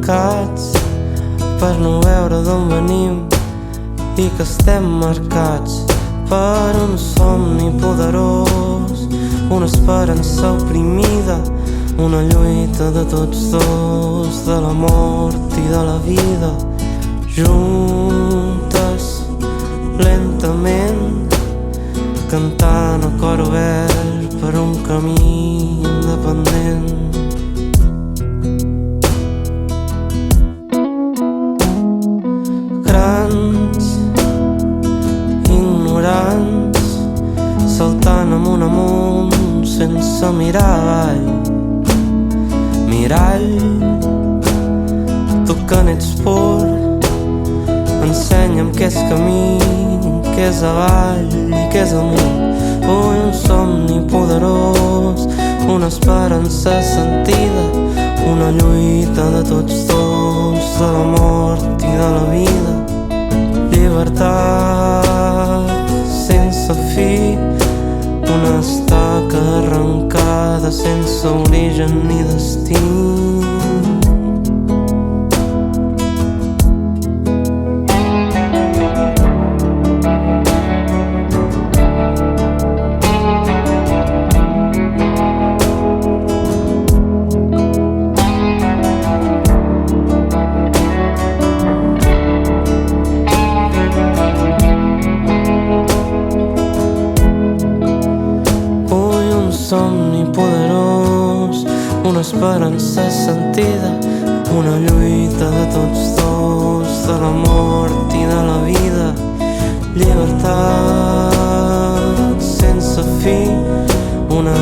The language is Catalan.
tancats per no veure d'on venim i que estem marcats per un somni poderós, una esperança oprimida, una lluita de tots dos, de la mort i de la vida, juntes, lentament, cantant a cor obert per un camí independent. Grans, ignorants, saltant amunt sense mirar avall. Mirall, tu que n'ets pur, ensenya'm què és camí, què és avall i què és amunt. Vull un somni poderós, una esperança sentida, una lluita de tots dos, de la mort i de la vida. Llibertat sense fi, una estaca arrencada sense origen ni destí. Somni poderós, una esperança sentida, una lluita de tots dos, de la mort i de la vida. Llibertat sense fi, una